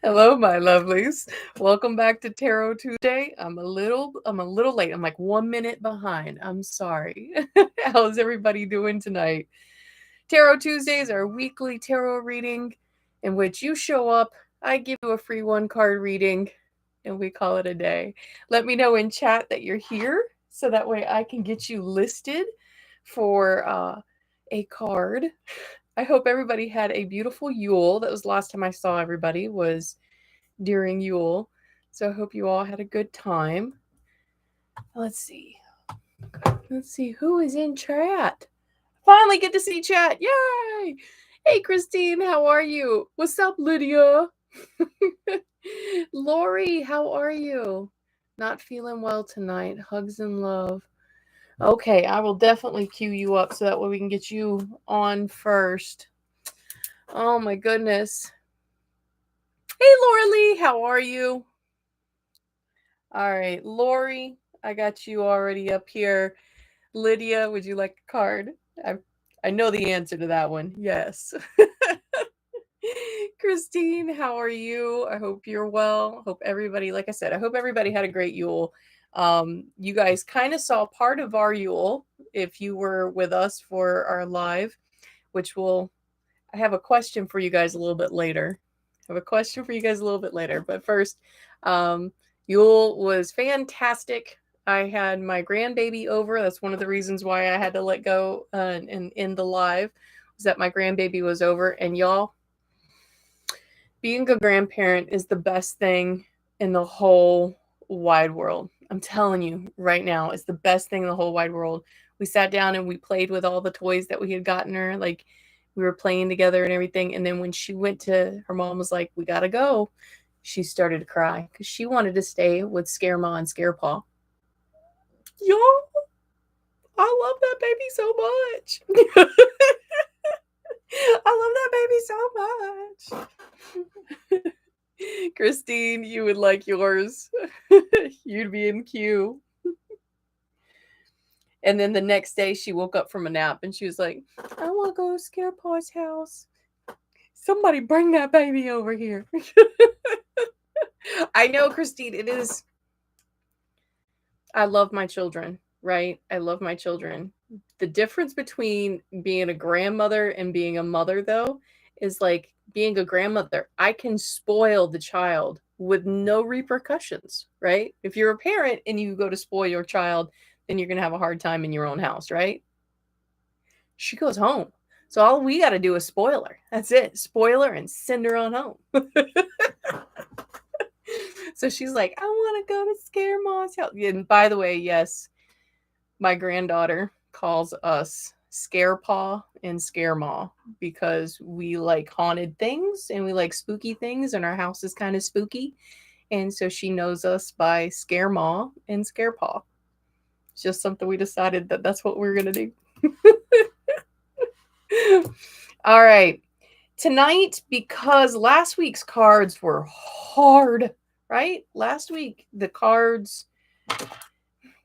Hello, my lovelies. Welcome back to Tarot Tuesday. I'm a little late. I'm like 1 minute behind. I'm sorry. How's everybody doing tonight? Tarot Tuesdays are a weekly tarot reading in which you show up, I give you a free one card reading, and we call it a day. Let me know in chat that you're here so that way I can get you listed for a card. I hope everybody had a beautiful Yule. That was the last time I saw everybody was during Yule. So I hope you all had a good time. Let's see. Who is in chat. Finally get to see chat. Yay! Hey Christine, how are you? What's up, Lydia? Lori, how are you? Not feeling well tonight. Hugs and love. Okay, I will definitely queue you up so that way we can get you on first. Oh my goodness. Hey Laura Lee, how are you? All right, Lori, I got you already up here. Lydia, would you like a card? I know the answer to that one. Yes. Christine, how are you? I hope you're well. Hope everybody, like I said, I hope everybody had a great Yule. You guys kind of saw part of our Yule if you were with us for our live, which I have a question for you guys a little bit later. But first, Yule was fantastic. I had my grandbaby over. That's one of the reasons why I had to let go and in the live was that my grandbaby was over. And y'all, being a grandparent is the best thing in the whole wide world. I'm telling you right now, it's the best thing in the whole wide world. We sat down and we played with all the toys that we had gotten her. Like we were playing together and everything. And then when she went to, her mom was like, we got to go. She started to cry because she wanted to stay with Scare Ma and Scare Pa. Y'all, I love that baby so much. I love that baby so much. Christine, you would like yours. You'd be in queue. And then the next day she woke up from a nap and she was like, I want to go to Scare Pa's house. Somebody bring that baby over here. I know, Christine, it is. I love my children, right? I love my children. The difference between being a grandmother and being a mother, though, is like being a grandmother. I can spoil the child with no repercussions, right? If you're a parent and you go to spoil your child, then you're going to have a hard time in your own house, right? She goes home. So all we got to do is spoil her. That's it. Spoil her and send her on home. So she's like, I want to go to Scare Ma's house. And by the way, yes, my granddaughter calls us Scare Pa and Scare Ma because we like haunted things and we like spooky things, and our house is kind of spooky. And so she knows us by Scare Ma and Scare Pa. It's just something we decided that that's what we're going to do. All right. Tonight, because last week's cards were hard, right? Last week, the cards,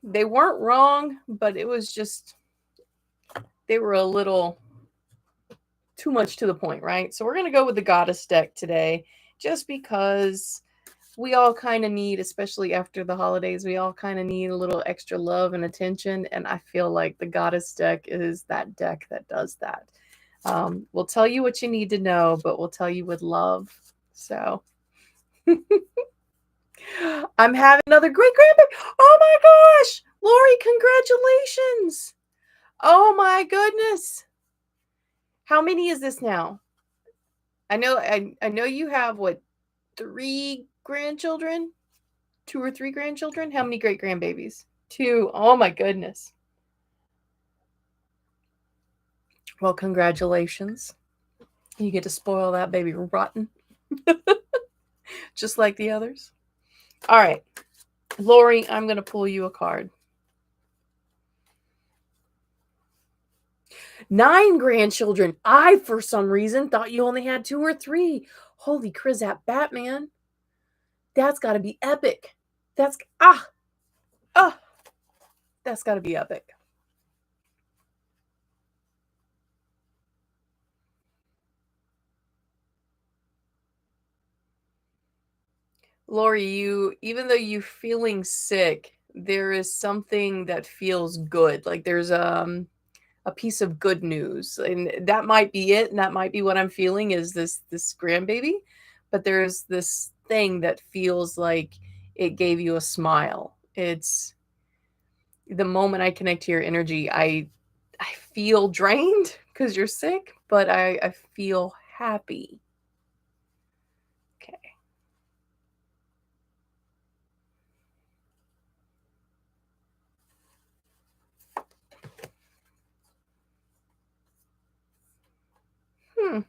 they weren't wrong, but it was just, they were a little too much to the point, right? So we're going to go with the Goddess deck today, just because we all kind of need, especially after the holidays, we all kind of need a little extra love and attention. And I feel like the Goddess deck is that deck that does that. We'll tell you what you need to know, but we'll tell you with love. So I'm having another great grandbaby. Oh my gosh, Lori, congratulations. Oh my goodness. How many is this now? I know you have what, 3 grandchildren? 2 or 3 grandchildren? How many great grandbabies? 2. Oh my goodness. Well, congratulations. You get to spoil that baby rotten. Just like the others. All right. Lori, I'm going to pull you a card. 9 grandchildren. I, for some reason, thought you only had 2 or 3. Holy Krizap Batman. That's got to be epic. That's got to be epic. Lori, even though you're feeling sick, there is something that feels good. Like there's a piece of good news, and that might be it, and that might be what I'm feeling is this grandbaby, but there's this thing that feels like it gave you a smile. It's the moment I connect to your energy, I feel drained because you're sick, but I feel happy. Okay. Hmm.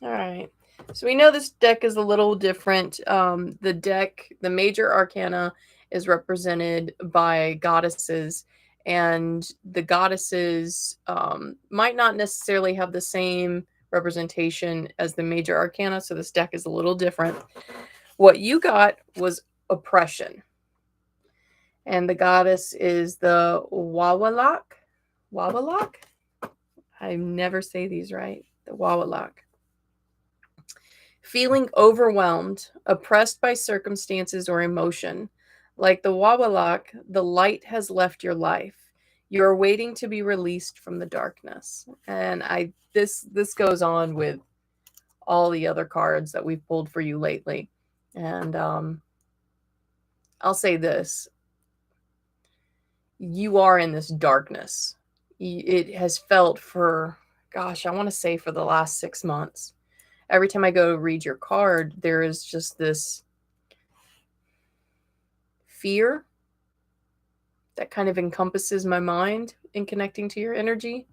All right. So we know this deck is a little different. The major arcana is represented by goddesses, and the goddesses might not necessarily have the same representation as the major arcana. So this deck is a little different. What you got was oppression, and the goddess is the Wawalak. Wawalak? I never say these right. The Wawalak. Feeling overwhelmed, oppressed by circumstances or emotion. Like the Wawalak, the light has left your life. You're waiting to be released from the darkness. And this goes on with all the other cards that we've pulled for you lately. And I'll say this. You are in this darkness. It has felt for, gosh, I want to say for the last 6 months. Every time I go to read your card, there is just this fear that kind of encompasses my mind in connecting to your energy.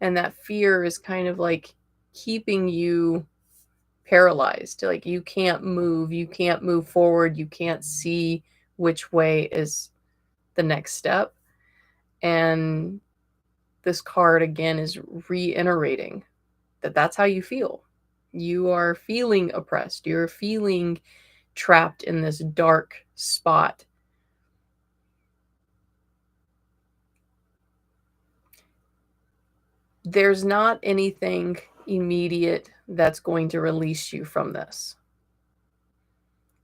And that fear is kind of like keeping you paralyzed. Like you can't move forward, you can't see which way is the next step. And this card again is reiterating that that's how you feel. You are feeling oppressed, you're feeling trapped in this dark spot. There's not anything immediate that's going to release you from this.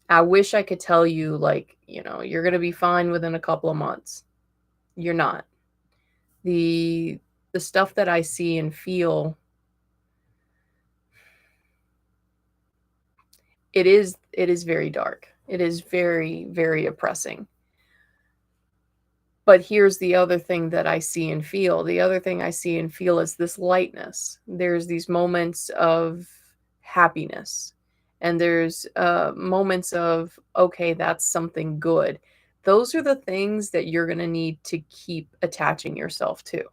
I wish I could tell you, like, you're going to be fine within a couple of months. You're not. The stuff that I see and feel, it is very dark. It is very, very oppressing. But here's the other thing that I see and feel. The other thing I see and feel is this lightness. There's these moments of happiness, and there's moments of, okay, that's something good. Those are the things that you're going to need to keep attaching yourself to.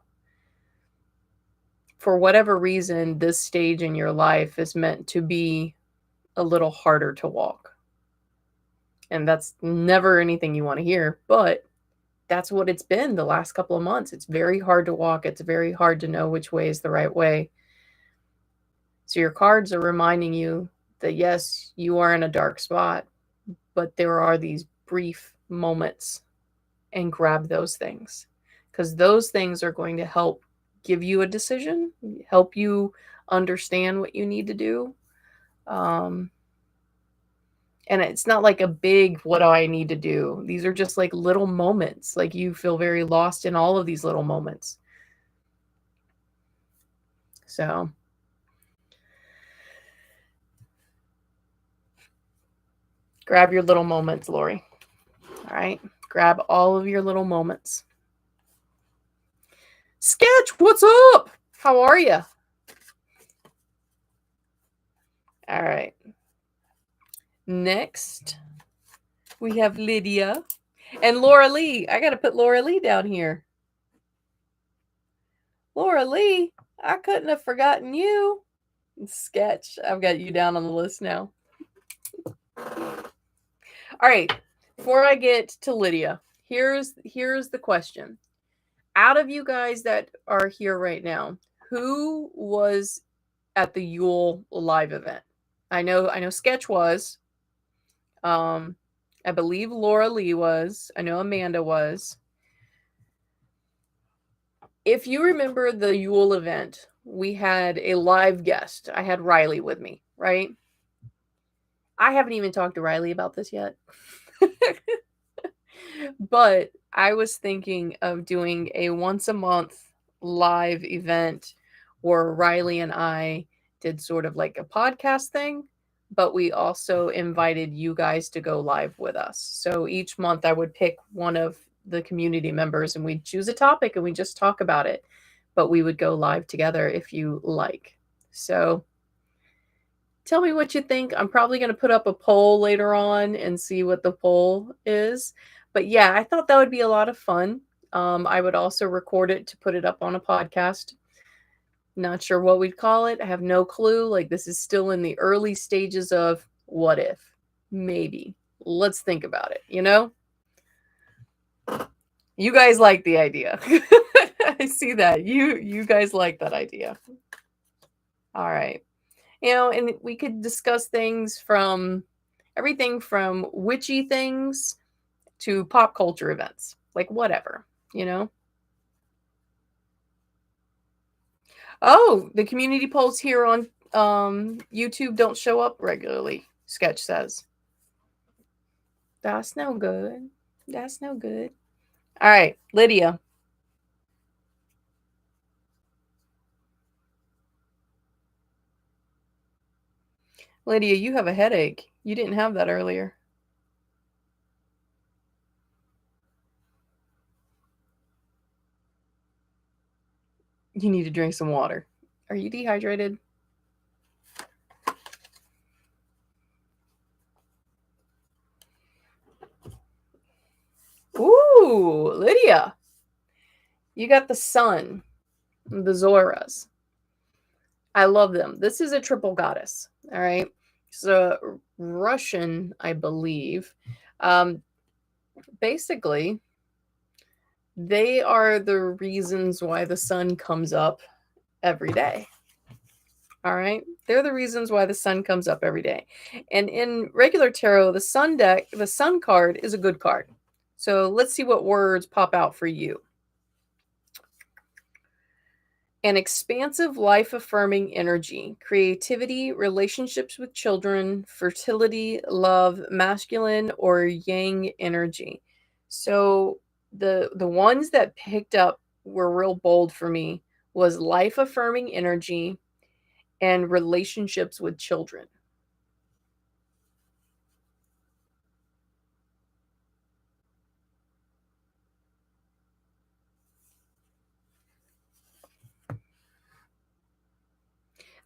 For whatever reason, this stage in your life is meant to be a little harder to walk. And that's never anything you want to hear, but that's what it's been the last couple of months. It's very hard to walk. It's very hard to know which way is the right way. So your cards are reminding you that yes, you are in a dark spot, but there are these brief moments, and grab those things, because those things are going to help give you a decision, help you understand what you need to do. And it's not like a big, what do I need to do? These are just like little moments. Like you feel very lost in all of these little moments. So grab your little moments, Lori. All right. Grab all of your little moments. Sketch, what's up? How are you? All right. Next, we have Lydia and Laura Lee. I got to put Laura Lee down here. Laura Lee, I couldn't have forgotten you. Sketch, I've got you down on the list now. All right. Before I get to Lydia, here's the question. Out of you guys that are here right now, who was at the Yule live event? I know Sketch was. I believe Laura Lee was. I know Amanda was. If you remember the Yule event, we had a live guest. I had Riley with me, right? I haven't even talked to Riley about this yet. But I was thinking of doing a once a month live event where Riley and I did sort of like a podcast thing, but we also invited you guys to go live with us. So each month I would pick one of the community members and we'd choose a topic and we just talk about it. But we would go live together if you like. So tell me what you think. I'm probably going to put up a poll later on and see what the poll is. But yeah, I thought that would be a lot of fun. I would also record it to put it up on a podcast. Not sure what we'd call it. I have no clue. Like, this is still in the early stages of what if, maybe. Let's think about it, you know? You guys like the idea. I see that. You guys like that idea. All right. You know, and we could discuss things from everything from witchy things to pop culture events, like whatever, you know? Oh, the community polls here on YouTube don't show up regularly, Sketch says. That's no good. That's no good. All right, Lydia. Lydia, you have a headache. You didn't have that earlier. You need to drink some water. Are you dehydrated? Ooh, Lydia. You got the sun, the Zoras. I love them. This is a triple goddess. All right. So Russian, I believe. Basically, they are the reasons why the sun comes up every day. All right. They're the reasons why the sun comes up every day. And in regular tarot, the sun deck, the sun card is a good card. So let's see what words pop out for you. An expansive, life affirming energy, creativity, relationships with children, fertility, love, masculine or yang energy. So the ones that picked up were real bold for me was life affirming energy and relationships with children.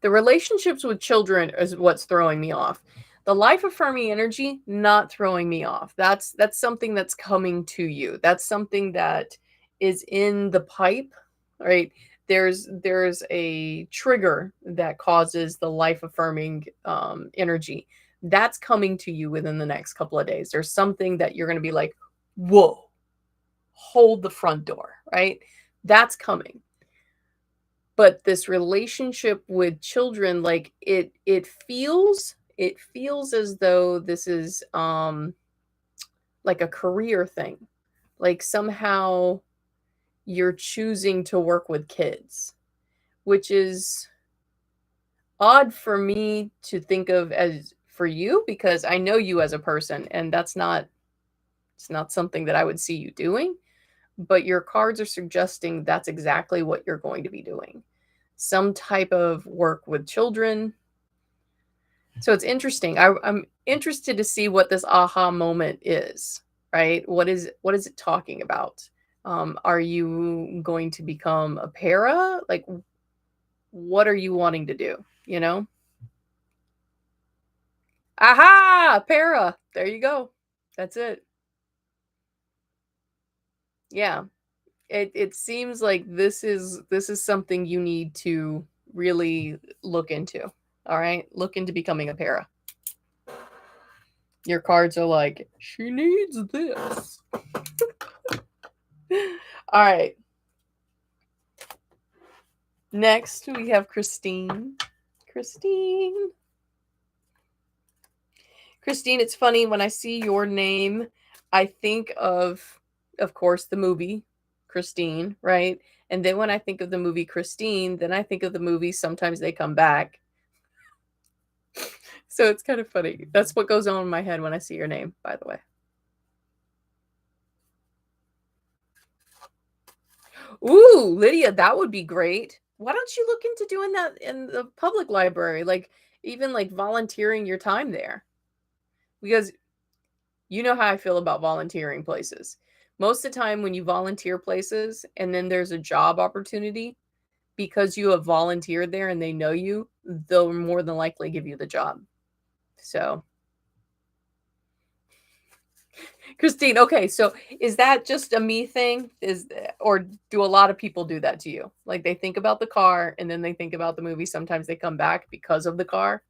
The relationships with children is what's throwing me off. The life affirming energy not throwing me off. That's something that's coming to you. That's something that is in the pipe, right? There's a trigger that causes the life affirming energy. That's coming to you within the next couple of days. There's something that you're going to be like, whoa, hold the front door, right? That's coming. But this relationship with children, like it feels as though this is like a career thing. Like somehow you're choosing to work with kids, which is odd for me to think of as for you because I know you as a person and it's not something that I would see you doing, but your cards are suggesting that's exactly what you're going to be doing. Some type of work with children. So it's interesting. I'm interested to see what this aha moment is, right? What is it talking about? Are you going to become a para? Like, what are you wanting to do? You know? Aha! Para. There you go. That's it. Yeah. It seems like this is something you need to really look into. All right? Look into becoming a para. Your cards are like, she needs this. All right. Next, we have Christine. Christine. Christine, it's funny when I see your name, I think of course, the movie Christine, right? And then when I think of the movie Christine, then I think of the movie Sometimes They Come Back. So it's kind of funny. That's what goes on in my head when I see your name, by the way. Ooh, Lydia, that would be great. Why don't you look into doing that in the public library? Like, even like volunteering your time there. Because you know how I feel about volunteering places. Most of the time, when you volunteer places and then there's a job opportunity, because you have volunteered there and they know you, they'll more than likely give you the job. So, Christine, okay, so is that just a me thing? Or do a lot of people do that to you? Like they think about the car and then they think about the movie. Sometimes they come back because of the car.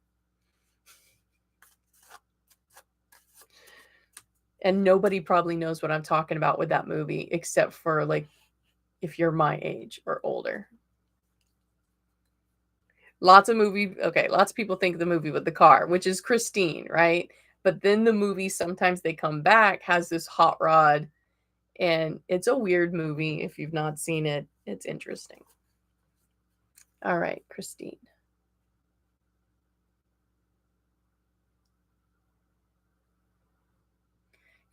And nobody probably knows what I'm talking about with that movie except for like if you're my age or older. Lots of lots of people think of the movie with the car, which is Christine, right? But then the movie, sometimes they come back, has this hot rod, and it's a weird movie. If you've not seen it, it's interesting. All right, Christine.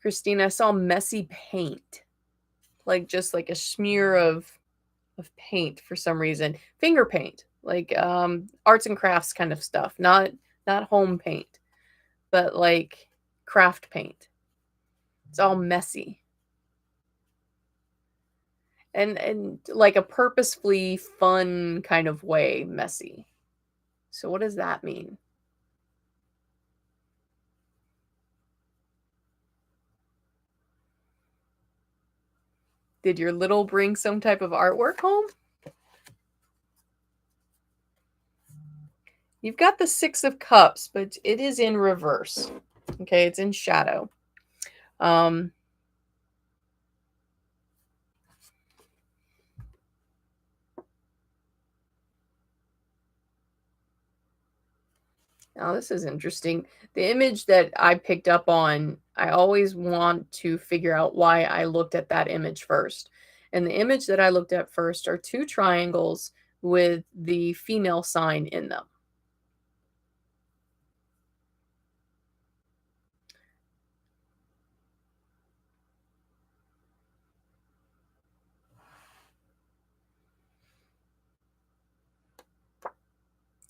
Christine, I saw messy paint, like just like a smear of paint for some reason. Finger paint, like arts and crafts kind of stuff, not home paint, but like craft paint. It's all messy. And like a purposefully fun kind of way messy. So what does that mean? Did your little bring some type of artwork home? You've got the 6 of Cups, but it is in reverse. Okay, it's in shadow. Um Now this is interesting. The image that I picked up on, I always want to figure out why I looked at that image first. And the image that I looked at first are 2 triangles with the female sign in them.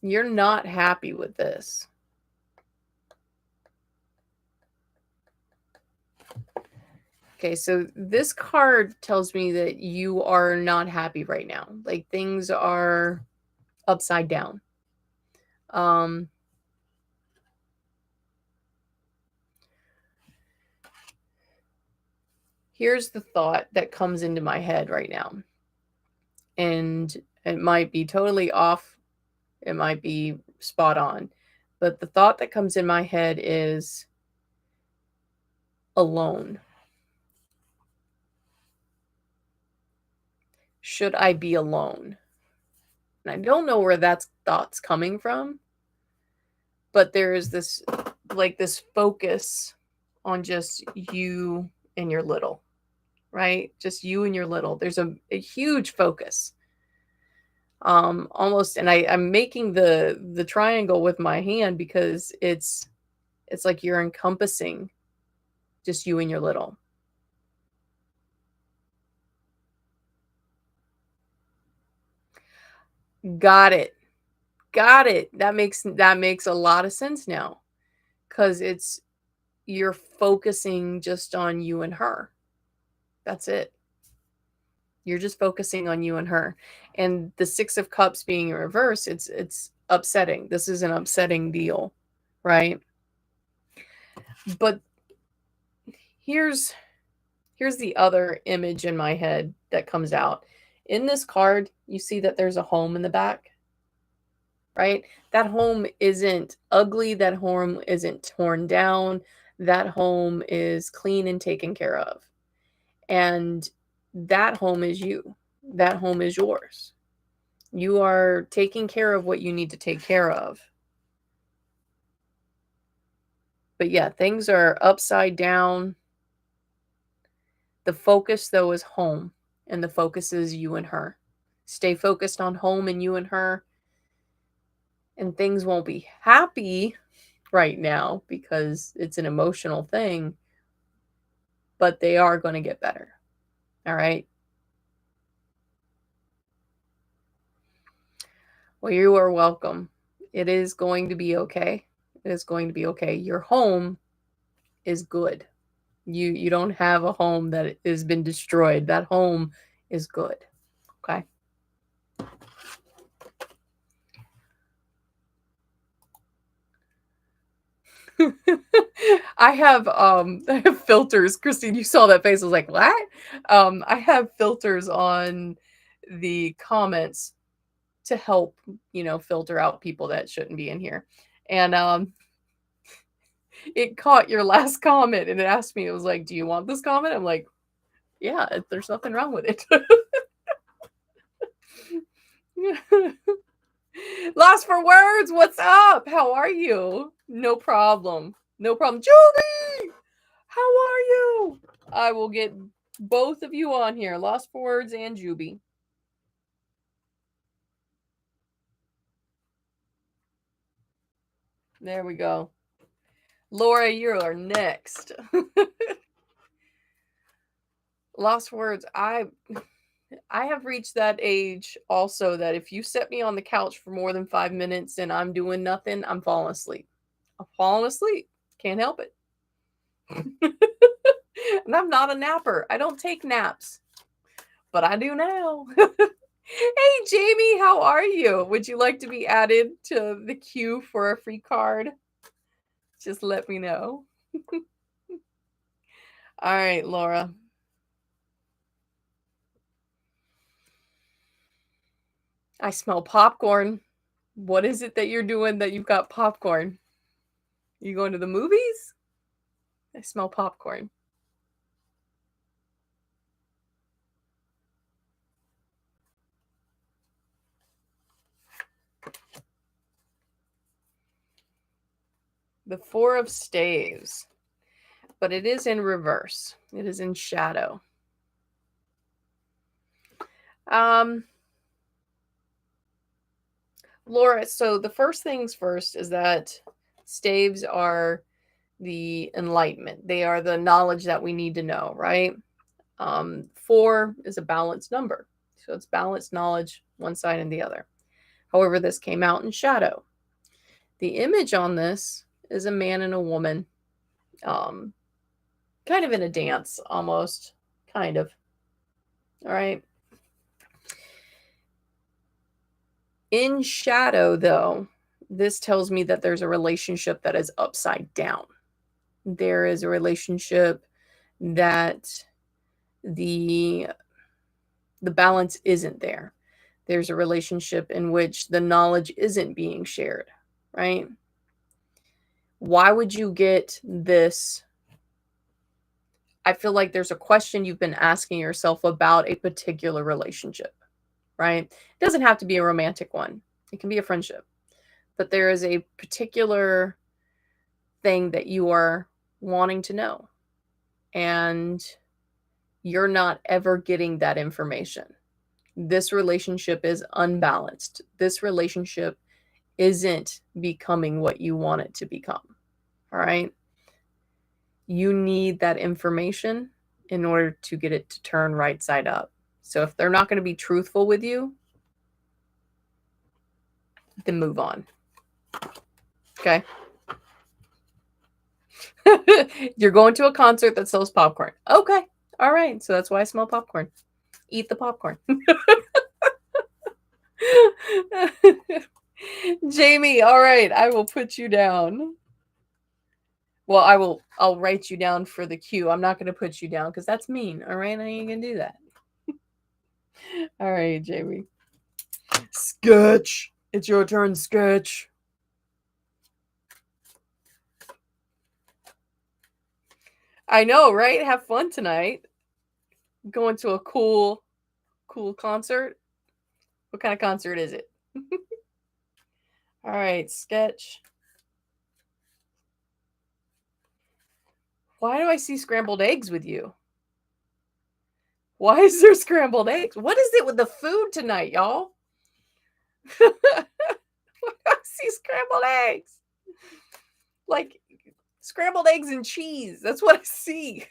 You're not happy with this. Okay, so this card tells me that you are not happy right now. Like things are upside down. Um Here's the thought that comes into my head right now. And it might be totally off, it might be spot on. But the thought that comes in my head is alone. Should I be alone? And I don't know where that thought's coming from, but there is this like this focus on just you and your little, right? Just you and your little. There's a huge focus. Almost, and I'm making the triangle with my hand because it's like you're encompassing just you and your little. Got it. Got it. That makes a lot of sense now. Cause it's you're focusing just on you and her. That's it. You're just focusing on you and her. And the 6 of Cups being in reverse, it's upsetting. This is an upsetting deal, right? But here's here's the other image in my head that comes out. In this card, you see that there's a home in the back, right? That home isn't ugly, that home isn't torn down, that home is clean and taken care of. And that home is you. That home is yours. You are taking care of what you need to take care of. But yeah, things are upside down. The focus, though, is home, and the focus is you and her. Stay focused on home and you and her, and things won't be happy right now because it's an emotional thing, but they are going to get better. All right. Well, you are welcome. It is going to be okay. It is going to be okay. Your home is good. You don't have a home that has been destroyed. That home is good. Okay. I have I have filters. Christine, you saw that face. I was like, what? I have filters on the comments to help, filter out people that shouldn't be in here. And it caught your last comment and it asked me, it was like, do you want this comment? I'm like, yeah, there's nothing wrong with it. Lost for words. What's up? How are you? No problem. No problem. Julie, how are you? I will get both of you on here. Lost for words and Juby. There we go. Laura, you are next. Lost words. I have reached that age also that if you set me on the couch for more than 5 minutes and I'm doing nothing, I'm falling asleep. I'm falling asleep. Can't help it. And I'm not a napper. I don't take naps. But I do now. Hey, Jamie, how are you? Would you like to be added to the queue for a free card? Just let me know. All right, Laura. I smell popcorn. What is it that you're doing that you've got popcorn? You going to the movies? I smell popcorn. The Four of Staves. But it is in reverse. It is in shadow. Laura, so the first things first is that staves are the enlightenment. They are the knowledge that we need to know, right? 4 is a balanced number. So it's balanced knowledge, one side and the other. However, this came out in shadow. The image on this is a man and a woman, kind of in a dance, almost, kind of. All right. In shadow, though, this tells me that there's a relationship that is upside down. There is a relationship that the balance isn't there. There's a relationship in which the knowledge isn't being shared, right? Why would you get this? I feel like there's a question you've been asking yourself about a particular relationship, right? It doesn't have to be a romantic one. It can be a friendship. But there is a particular thing that you are wanting to know. And you're not ever getting that information. This relationship is unbalanced. This relationship isn't becoming what you want it to become. All right. You need that information in order to get it to turn right side up. So if they're not going to be truthful with you, then move on. Okay. You're going to a concert that sells popcorn. Okay. All right. So that's why I smell popcorn. Eat the popcorn. Jamie, all right. I will put you down. Well, I'll write you down for the queue. I'm not going to put you down because that's mean. All right. I ain't going to do that. All right, Jamie. Sketch. It's your turn, Sketch. I know, right? Have fun tonight. Going to a cool concert. What kind of concert is it? All right, Sketch. Why do I see scrambled eggs with you? Why is there scrambled eggs? What is it with the food tonight, y'all? I see scrambled eggs. Like scrambled eggs and cheese. That's what I see.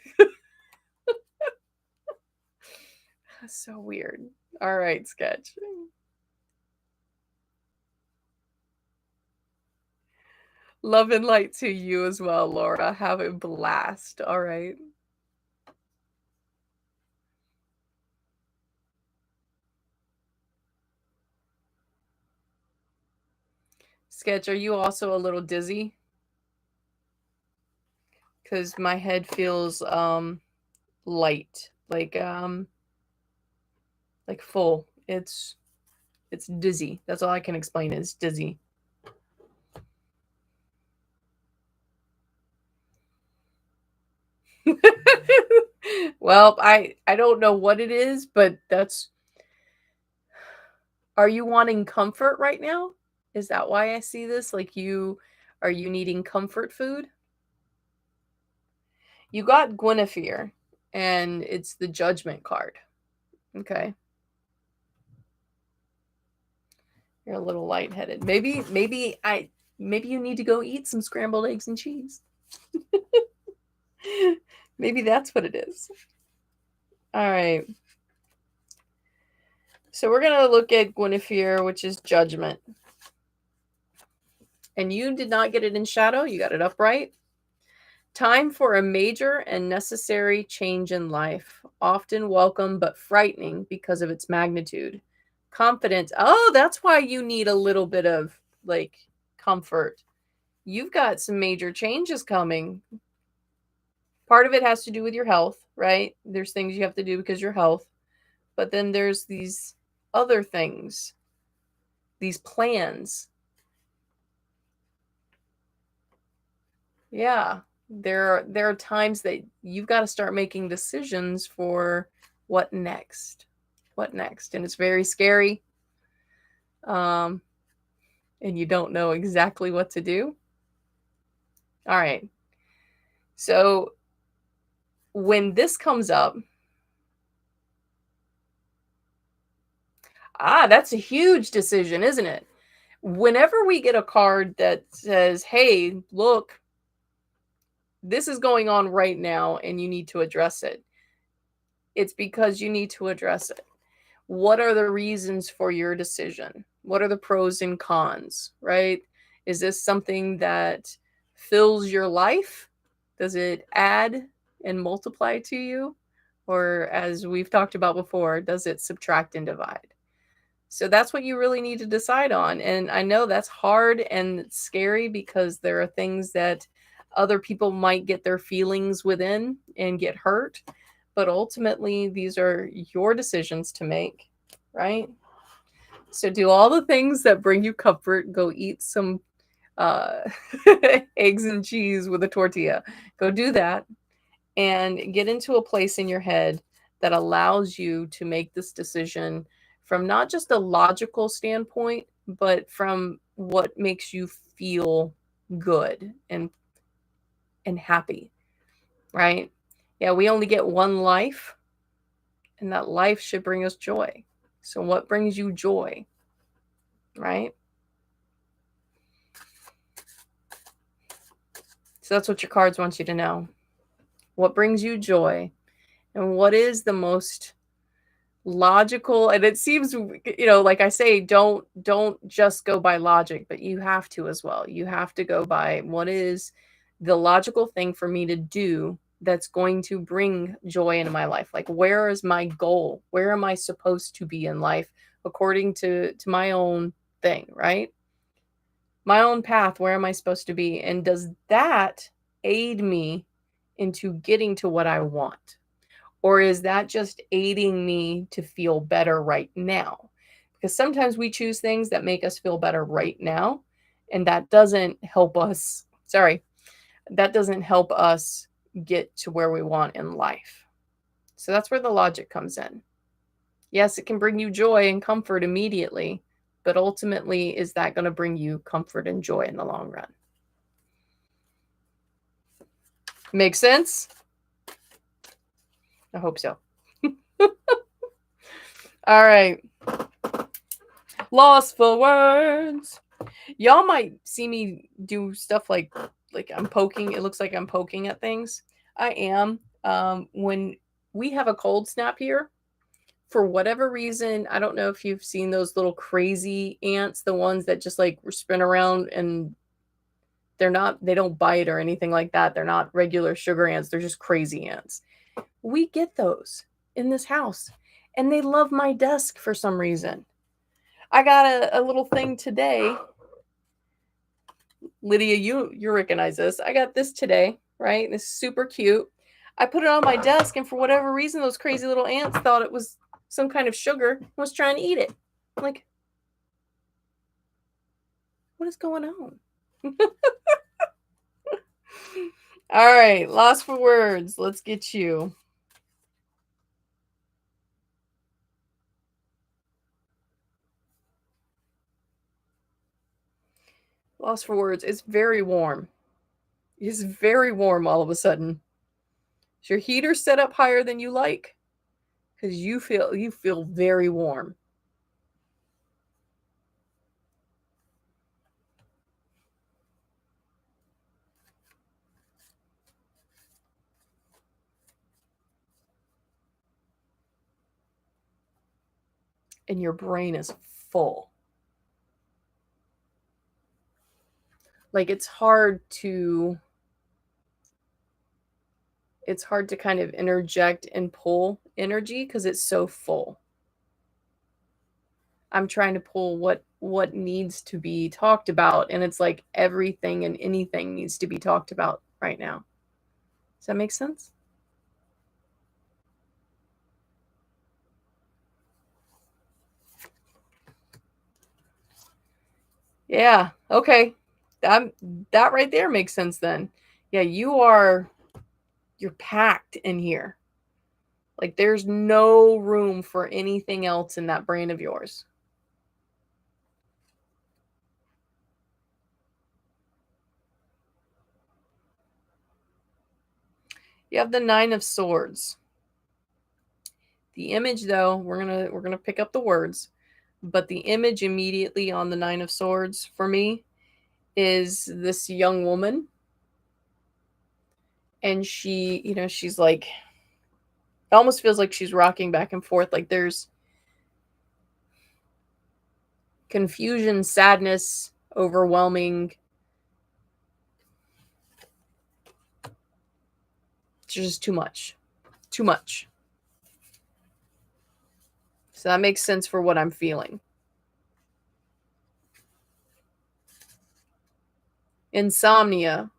That's so weird. All right, Sketch. Love and light to you as well, Laura. Have a blast. All right. Sketch, are you also a little dizzy? Because my head feels light, like full. It's dizzy. That's all I can explain is dizzy. Well, I don't know what it is, but that's. Are you wanting comfort right now? Is that why I see this? Like are you needing comfort food? You got Guinevere, and it's the judgment card. Okay. You're a little lightheaded. Maybe you need to go eat some scrambled eggs and cheese. Maybe that's what it is. All right. So we're going to look at Guinevere, which is judgment. And you did not get it in shadow. You got it upright. Time for a major and necessary change in life, often welcome but frightening because of its magnitude. Confidence. Oh, that's why you need a little bit of like comfort. You've got some major changes coming. Part of it has to do with your health, right? There's things you have to do because your health. But then there's these other things, these plans. Yeah. There are times that you've got to start making decisions for what next. What next? And it's very scary. And you don't know exactly what to do. All right. So when this comes up, that's a huge decision, isn't it? Whenever we get a card that says, hey, look, this is going on right now and you need to address it, it's because you need to address it. What are the reasons for your decision? What are the pros and cons, right? Is this something that fills your life? Does it add and multiply to you? Or, as we've talked about before, does it subtract and divide? So that's what you really need to decide on. And I know that's hard and scary because there are things that other people might get their feelings within and get hurt. But ultimately, these are your decisions to make, right? So do all the things that bring you comfort. Go eat some uh, eggs and cheese with a tortilla. Go do that and get into a place in your head that allows you to make this decision from not just a logical standpoint, but from what makes you feel good and happy, right? Yeah, we only get one life, and that life should bring us joy. So what brings you joy, right? So that's what your cards want you to know. What brings you joy? And what is the most logical? And it seems, like I say, don't just go by logic, but you have to as well. You have to go by what is the logical thing for me to do that's going to bring joy into my life. Like, where is my goal? Where am I supposed to be in life according to my own thing, right? My own path. Where am I supposed to be? And does that aid me into getting to what I want? Or is that just aiding me to feel better right now? Because sometimes we choose things that make us feel better right now, and that doesn't help us. That doesn't help us get to where we want in life. So that's where the logic comes in. Yes, it can bring you joy and comfort immediately, but ultimately, is that going to bring you comfort and joy in the long run? Make sense? I hope so. All right. Lost for words. Y'all might see me do stuff like like I'm poking. It looks like I'm poking at things. I am. When we have a cold snap here, for whatever reason, I don't know if you've seen those little crazy ants, the ones that just like spin around and they don't bite or anything like that. They're not regular sugar ants. They're just crazy ants. We get those in this house and they love my desk for some reason. I got a little thing today. Lydia, you recognize this. I got this today, right? This is super cute. I put it on my desk, and for whatever reason, those crazy little ants thought it was some kind of sugar and was trying to eat it. I'm like, what is going on? All right, lost for words. Let's get you. Lost for words. It's very warm. It's very warm all of a sudden. Is your heater set up higher than you like? Because you feel very warm. And your brain is full. Like it's hard to kind of interject and pull energy because it's so full. I'm trying to pull what needs to be talked about, and it's like everything and anything needs to be talked about right now. Does that make sense? Yeah. Okay. That right there makes sense then. Yeah, you're packed in here. Like there's no room for anything else in that brain of yours. You have the 9 of swords. The image though, we're going to pick up the words, but the image immediately on the 9 of swords for me is this young woman, and she's like, it almost feels like she's rocking back and forth, like there's confusion, sadness, overwhelming. It's just too much. Too much. So that makes sense for what I'm feeling. Insomnia,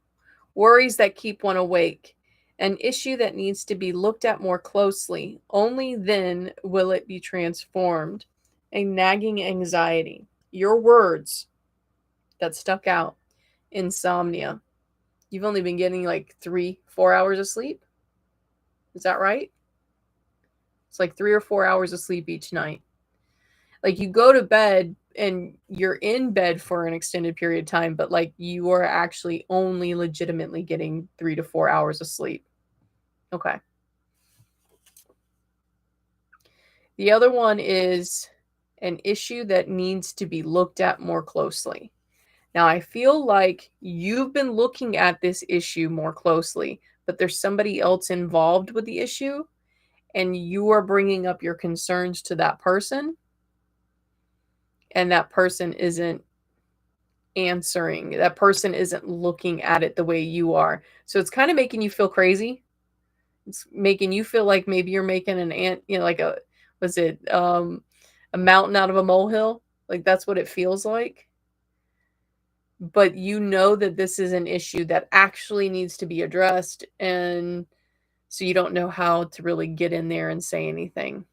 worries that keep one awake, an issue that needs to be looked at more closely. Only then will it be transformed. A nagging anxiety. Your words that stuck out. Insomnia. You've only been getting like 3-4 hours of sleep. Is that right? It's like 3 or 4 hours of sleep each night. Like you go to bed and you're in bed for an extended period of time, but like you are actually only legitimately getting 3 to 4 hours of sleep. Okay. The other one is an issue that needs to be looked at more closely. Now, I feel like you've been looking at this issue more closely, but there's somebody else involved with the issue, and you are bringing up your concerns to that person, and that person isn't answering. That person isn't looking at it the way you are. So it's kind of making you feel crazy. It's making you feel like maybe you're making an ant, like a mountain out of a molehill? Like that's what it feels like. But you know that this is an issue that actually needs to be addressed, and so you don't know how to really get in there and say anything.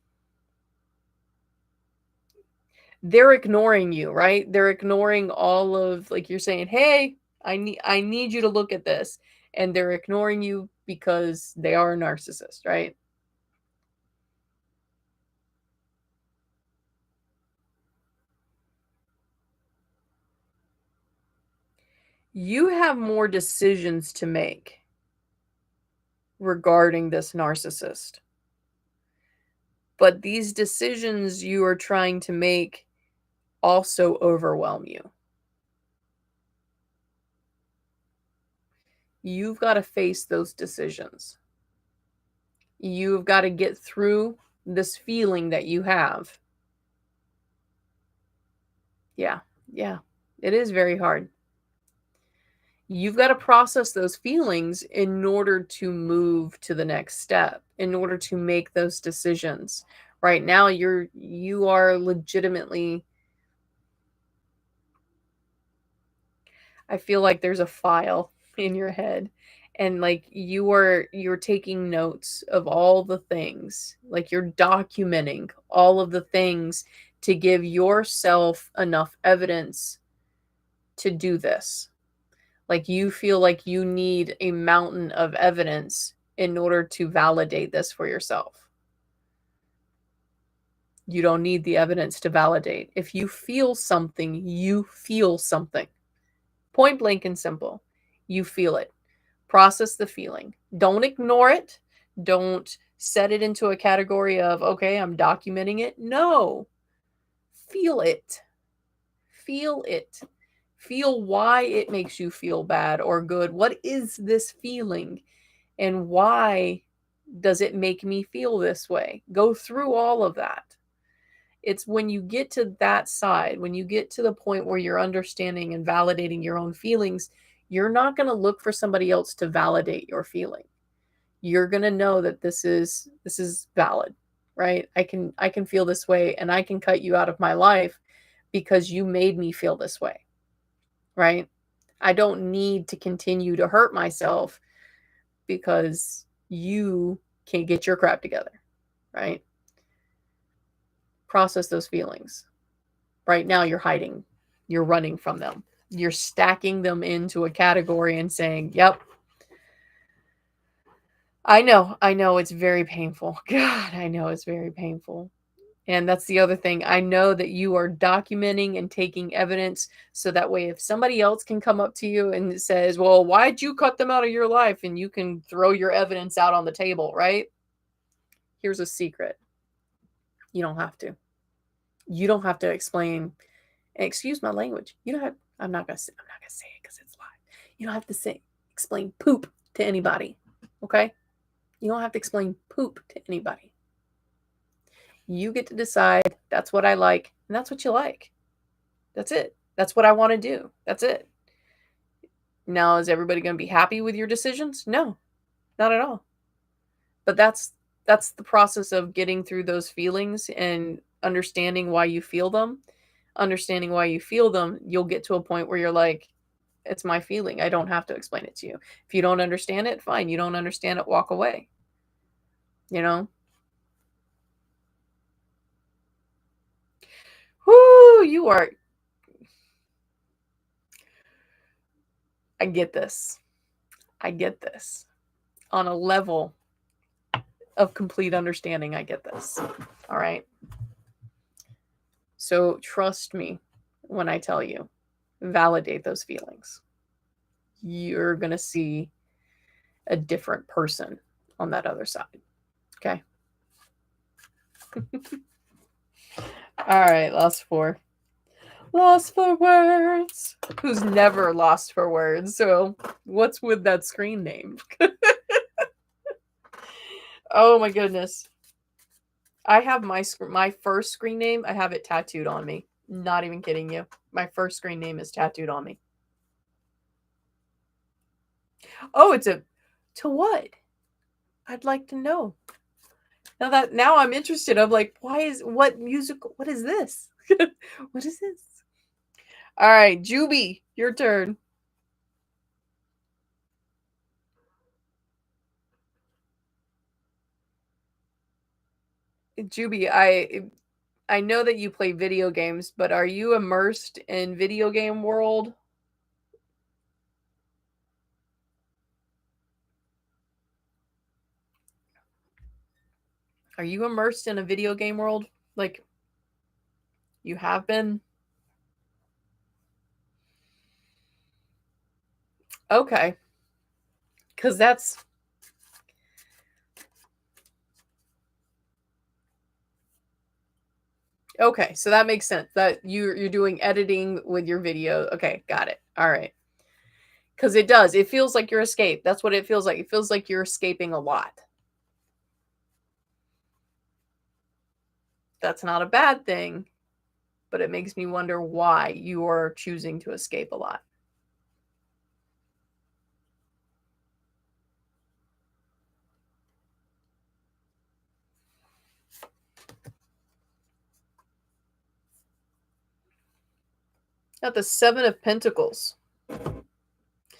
They're ignoring you, right? They're ignoring all of, like, you're saying, "Hey, I need you to look at this." And they're ignoring you because they are a narcissist, right? You have more decisions to make regarding this narcissist. But these decisions you are trying to make also overwhelm you. You've got to face those decisions. You've got to get through this feeling that you have. Yeah, yeah, it is very hard. You've got to process those feelings in order to move to the next step, in order to make those decisions. Right now, you are legitimately, I feel like there's a file in your head, and like you're taking notes of all the things, like you're documenting all of the things to give yourself enough evidence to do this. Like you feel like you need a mountain of evidence in order to validate this for yourself. You don't need the evidence to validate. If you feel something, you feel something. Point blank and simple. You feel it. Process the feeling. Don't ignore it. Don't set it into a category of, okay, I'm documenting it. No. Feel it. Feel it. Feel why it makes you feel bad or good. What is this feeling? And why does it make me feel this way? Go through all of that. It's when you get to that side, when you get to the point where you're understanding and validating your own feelings, you're not going to look for somebody else to validate your feeling. You're going to know that this is valid, right? I can feel this way, and I can cut you out of my life because you made me feel this way, right? I don't need to continue to hurt myself because you can't get your crap together, right? Process those feelings. Right now, you're hiding, you're running from them, you're stacking them into a category and saying, yep, I know it's very painful. God, I know it's very painful. And that's the other thing. I know that you are documenting and taking evidence so that way if somebody else can come up to you and says, well, why'd you cut them out of your life? And you can throw your evidence out on the table, right? Here's a secret. You don't have to. You don't have to explain. Excuse my language. You don't have. I'm not gonna say it because it's live. You don't have to say explain poop to anybody. Okay? You don't have to explain poop to anybody. You get to decide. That's what I like, and that's what you like. That's it. That's what I want to do. That's it. Now, is everybody going to be happy with your decisions? No, not at all. But that's the process of getting through those feelings and understanding why you feel them. Understanding why you feel them, you'll get to a point where you're like, it's my feeling. I don't have to explain it to you. If you don't understand it, fine. You don't understand it, walk away. You know? Whoo, you are. I get this. I get this. On a level of complete understanding, I get this. All right. So trust me when I tell you, validate those feelings. You're going to see a different person on that other side. Okay. All right. Last four. Lost for words. Who's never lost for words? So, what's with that screen name? Oh my goodness. I have my first screen name. I have it tattooed on me. Not even kidding you. My first screen name is tattooed on me. Oh, it's a to what? I'd like to know. Now I'm interested. I'm like, what musical? What is this? What is this? All right, Juby, your turn. Juby, I know that you play video games, but are you immersed in video game world? Are you immersed in a video game world? Like you have been? Okay. Cuz that's okay, so that makes sense. That you're doing editing with your video. Okay, got it. All right. Because it does. It feels like you're escape. That's what it feels like. It feels like you're escaping a lot. That's not a bad thing, but it makes me wonder why you are choosing to escape a lot. Got the Seven of Pentacles.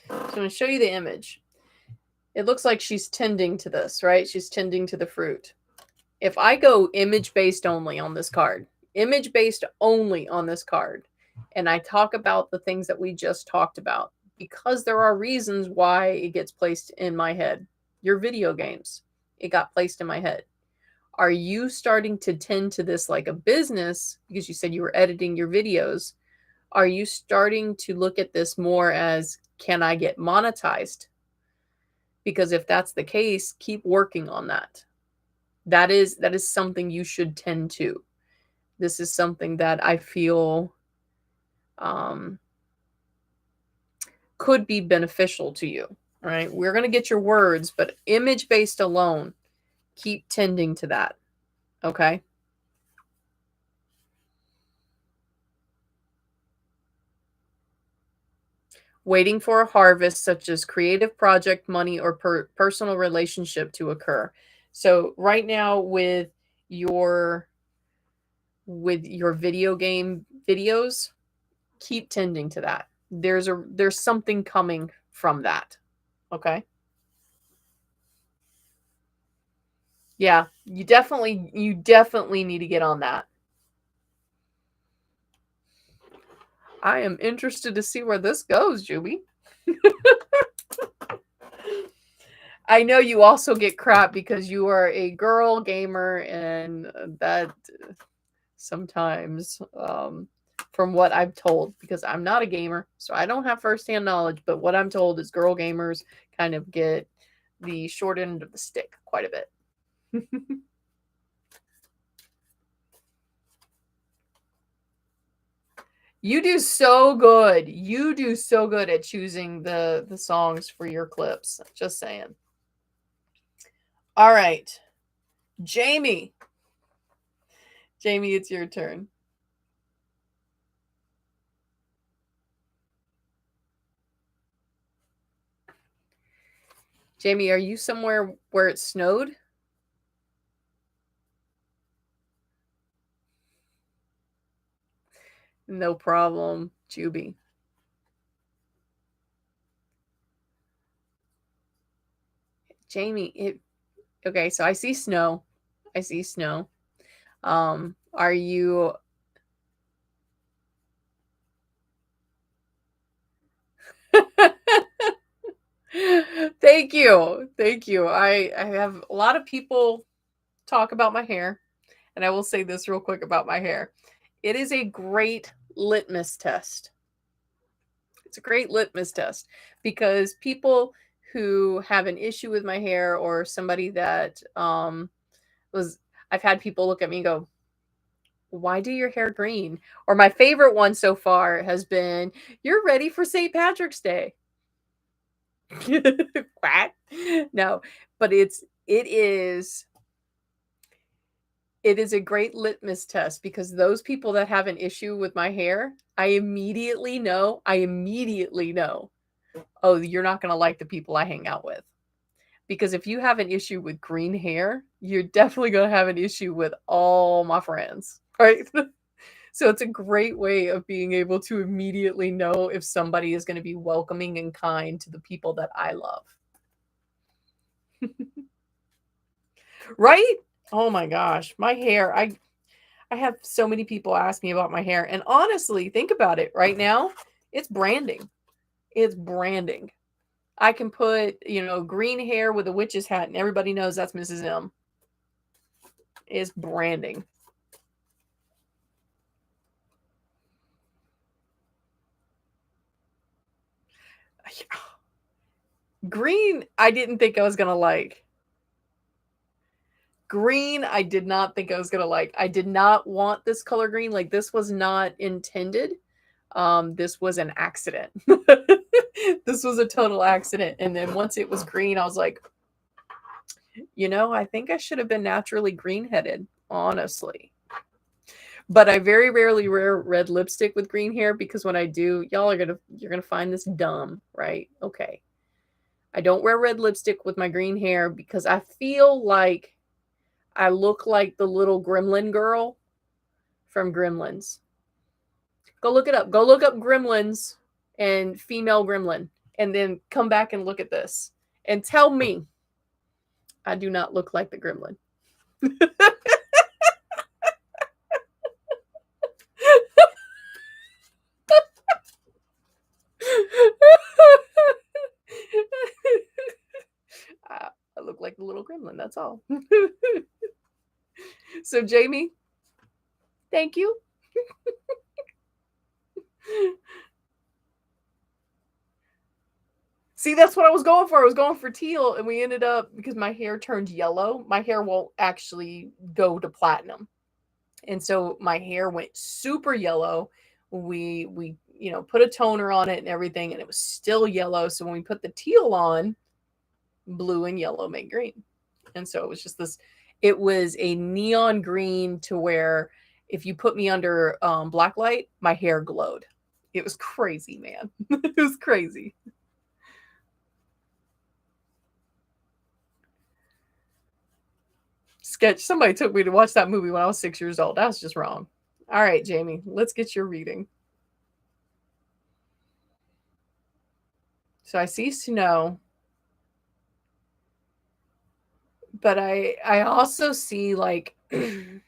So I'm going to show you the image. It looks like she's tending to this, right? She's tending to the fruit. If I go image-based only on this card, image-based only on this card, and I talk about the things that we just talked about, because there are reasons why it gets placed in my head. Your video games, it got placed in my head. Are you starting to tend to this like a business, because you said you were editing your videos? Are you starting to look at this more as, can I get monetized? Because if that's the case, keep working on that. That is something you should tend to. This is something that I feel could be beneficial to you. All right, we're going to get your words, but image-based alone, keep tending to that. Okay. Waiting for a harvest, such as creative project, money, or personal relationship to occur. So right now with your video game videos, keep tending to that. There's something coming from that. Okay. Yeah, you definitely need to get on that. I am interested to see where this goes, Juby. I know you also get crap because you are a girl gamer, and that sometimes, from what I'm told, because I'm not a gamer, so I don't have firsthand knowledge, but what I'm told is girl gamers kind of get the short end of the stick quite a bit. You do so good. You do so good at choosing the songs for your clips. Just saying. All right. Jamie. Jamie, it's your turn. Jamie, are you somewhere where it snowed? No problem, Juby. Jamie, okay, so I see snow. I see snow. Are you Thank you. Thank you. I have a lot of people talk about my hair, and I will say this real quick about my hair. It is a great litmus test. It's a great litmus test because people who have an issue with my hair, or somebody that was I've had people look at me and go, "Why do your hair green?" Or my favorite one so far has been, "You're ready for St. Patrick's Day." Quack. No, but it is a great litmus test because those people that have an issue with my hair, I immediately know, oh, you're not going to like the people I hang out with. Because if you have an issue with green hair, you're definitely going to have an issue with all my friends, right? So it's a great way of being able to immediately know if somebody is going to be welcoming and kind to the people that I love. Right? Oh my gosh, my hair. I have so many people ask me about my hair, and honestly, think about it right now, it's branding. It's branding. I can put, green hair with a witch's hat and everybody knows that's Mrs. M. It's branding. Green, I didn't think I was going to like. Green, I did not think I was going to like. I did not want this color green. Like, this was not intended This was an accident. This was a total accident. And then once it was green, I was like, I think I should have been naturally green-headed, honestly. But I very rarely wear red lipstick with green hair because when I do, you're gonna find this dumb, right? Okay. I don't wear red lipstick with my green hair because I feel like I look like the little gremlin girl from Gremlins. Go look it up. Go look up Gremlins and female gremlin and then come back and look at this and tell me I do not look like the gremlin. I look like the little gremlin. That's all. So, Jamie, thank you. See, that's what I was going for. I was going for teal, and we ended up, because my hair turned yellow, my hair won't actually go to platinum. And so my hair went super yellow. We put a toner on it and everything, and it was still yellow. So when we put the teal on, blue and yellow make green. And so it was just this, it was a neon green to where if you put me under black light, my hair glowed. It was crazy, man. It was crazy. Sketch. Somebody took me to watch that movie when I was 6 years old. That was just wrong. All right, Jamie, let's get your reading. So I see snow, but I also see like I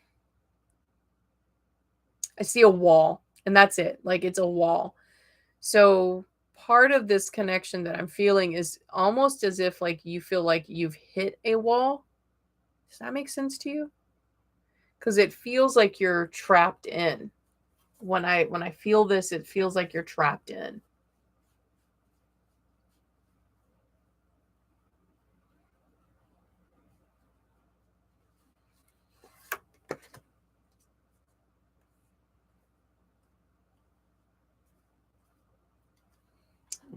see a wall, and that's it. Like it's a wall. So part of this connection that I'm feeling is almost as if like you feel like you've hit a wall. Does that make sense to you? Because it feels like you're trapped in. When I feel this, it feels like you're trapped in.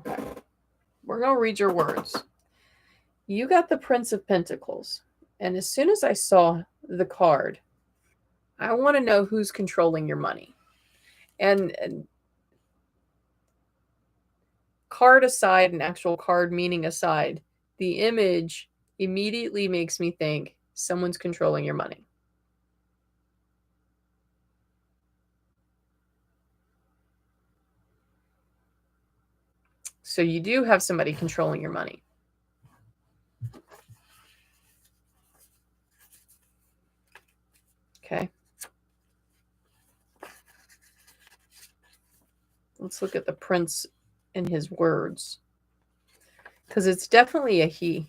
Okay. We're gonna read your words. You got the Prince of Pentacles. And as soon as I saw the card, I want to know who's controlling your money. And card aside, and actual card meaning aside, the image immediately makes me think someone's controlling your money. So you do have somebody controlling your money. Okay. Let's look at the prince and his words. Because it's definitely a he.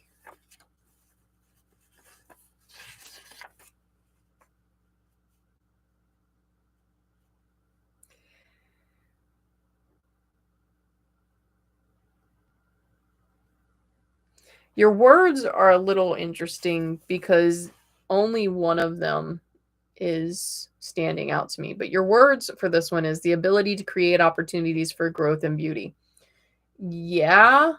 Your words are a little interesting because only one of them is standing out to me. But your words for this one is the ability to create opportunities for growth and beauty. Yeah,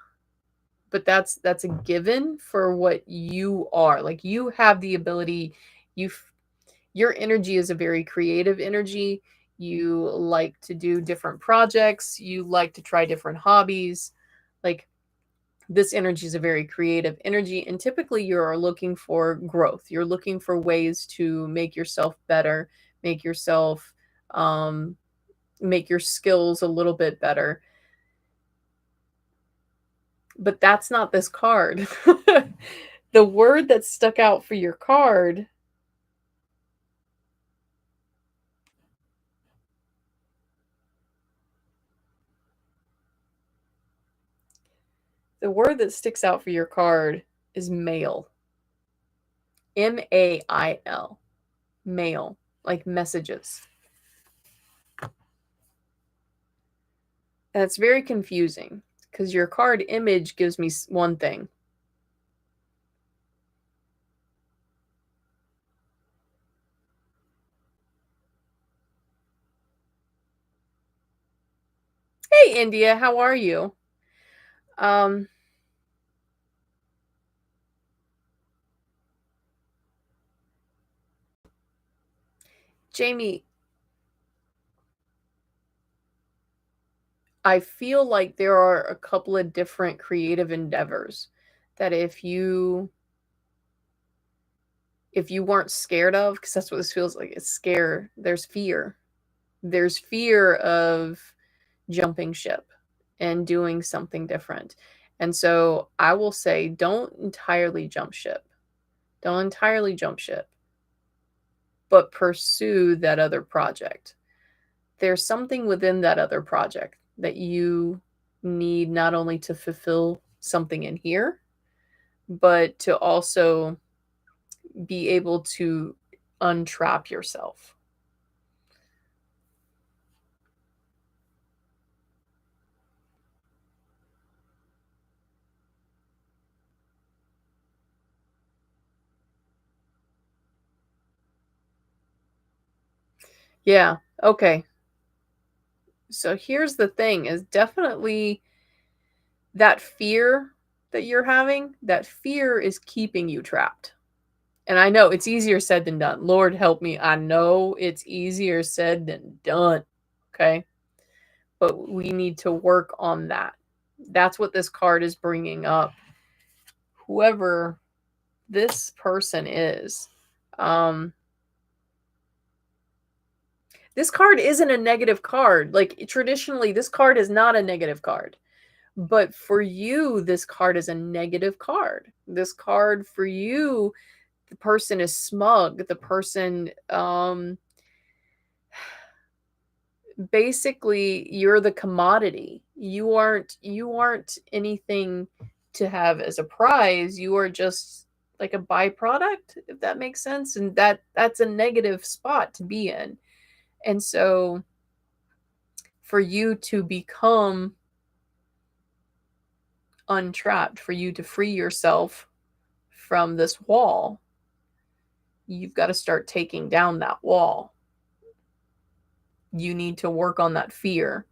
but that's a given for what you are. Like you have the ability, your energy is a very creative energy. You like to do different projects, you like to try different hobbies. Like this energy is a very creative energy, and typically you're looking for growth. You're looking for ways to make yourself better, make yourself make your skills a little bit better. But that's not this card. The word that stuck out for your card, the word that sticks out for your card is mail. MAIL. Mail, like messages. And it's very confusing because your card image gives me one thing. India. How are you? Um, Jamie, I feel like there are a couple of different creative endeavors that if you weren't scared of, because that's what this feels like, it's scare, there's fear. There's fear of jumping ship and doing something different. And so I will say, don't entirely jump ship. Don't entirely jump ship, but pursue that other project. There's something within that other project that you need not only to fulfill something in here, but to also be able to untrap yourself. Yeah. Okay. So here's the thing is definitely that fear that you're having, that fear is keeping you trapped. And I know it's easier said than done. Lord help me. I know it's easier said than done. Okay. But we need to work on that. That's what this card is bringing up. Whoever this person is, um, this card isn't a negative card. Like traditionally, this card is not a negative card. But for you, this card is a negative card. This card for you, the person is smug. The person, basically, you're the commodity. You aren't anything to have as a prize. You are just like a byproduct, if that makes sense. And that's a negative spot to be in. And so for you to become untrapped, for you to free yourself from this wall, you've got to start taking down that wall. You need to work on that fear,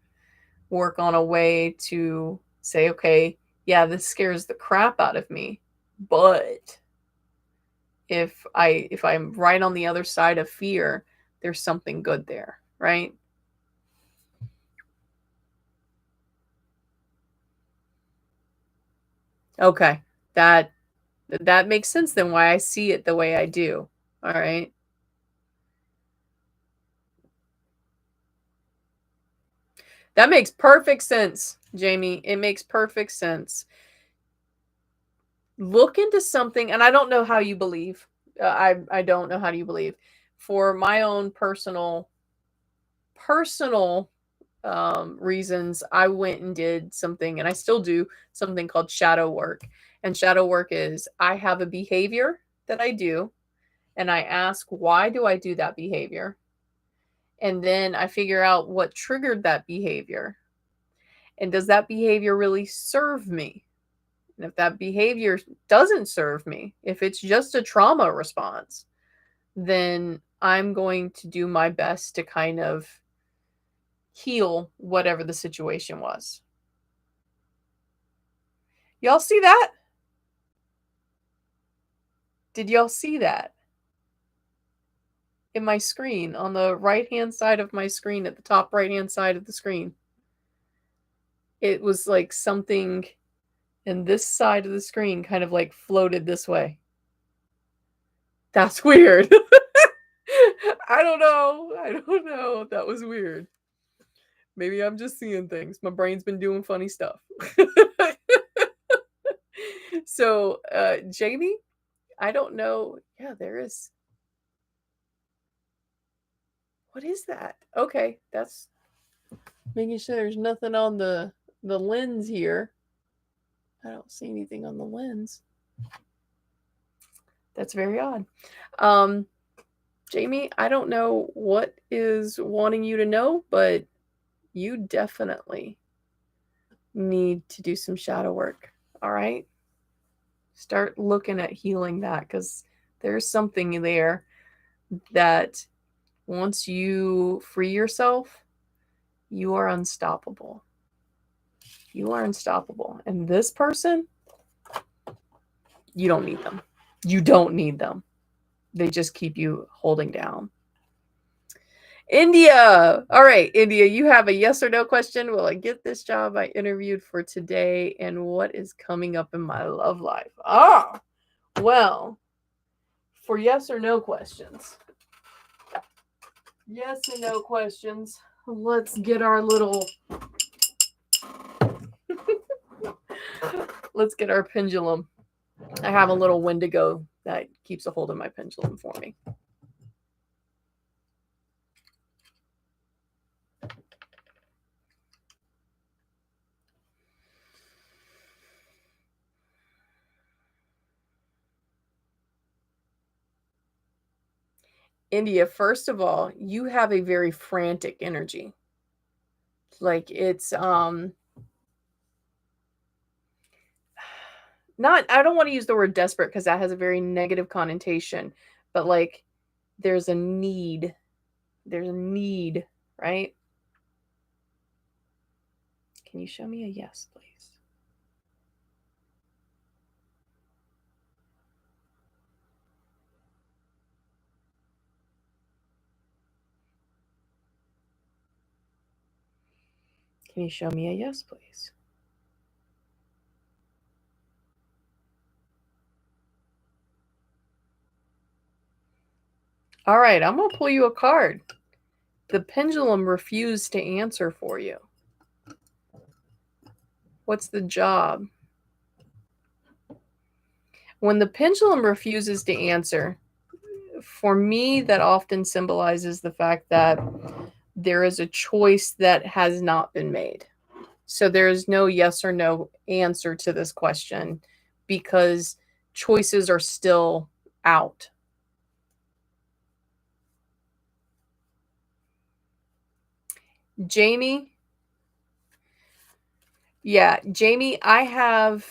work on a way to say, okay, yeah, this scares the crap out of me, but if I'm right on the other side of fear, there's something good there, right? Okay. That that makes sense then why I see it the way I do. All right. That makes perfect sense, Jamie. It makes perfect sense. Look into something, and I don't know how you believe. I don't know how you believe. For my own personal reasons, I went and did something, and I still do something called shadow work. And shadow work is I have a behavior that I do, and I ask, why do I do that behavior? And then I figure out what triggered that behavior. And does that behavior really serve me? And if that behavior doesn't serve me, if it's just a trauma response, then I'm going to do my best to kind of heal whatever the situation was. Y'all see that? Did y'all see that? In my screen, on the right hand side of my screen, at the top right hand side of the screen. It was like something in this side of the screen kind of like floated this way. That's weird. I don't know. I don't know. That was weird. Maybe I'm just seeing things. My brain's been doing funny stuff. So, Jamie, I don't know. Yeah, there is. What is that? Okay, that's making sure there's nothing on the lens here. I don't see anything on the lens. That's very odd. Um, Jamie, I don't know what is wanting you to know, but you definitely need to do some shadow work. All right? Start looking at healing that because there's something there that once you free yourself, you are unstoppable. You are unstoppable. And this person, you don't need them. You don't need them. They just keep you holding down. India. All right, India, you have a yes or no question. Will I get this job I interviewed for today? And what is coming up in my love life? Well, for yes or no questions. Yes and no questions. Let's get our little let's get our pendulum. I have a little Wendigo that keeps a hold of my pendulum for me. India, first of all, you have a very frantic energy. Like it's not, I don't want to use the word desperate because that has a very negative connotation, but like there's a need. There's a need, right? Can you show me a yes, please? Can you show me a yes, please? All right, I'm going to pull you a card. The pendulum refused to answer for you. What's the job? When the pendulum refuses to answer, for me, that often symbolizes the fact that there is a choice that has not been made. So there is no yes or no answer to this question because choices are still out. Jamie, yeah, Jamie, I have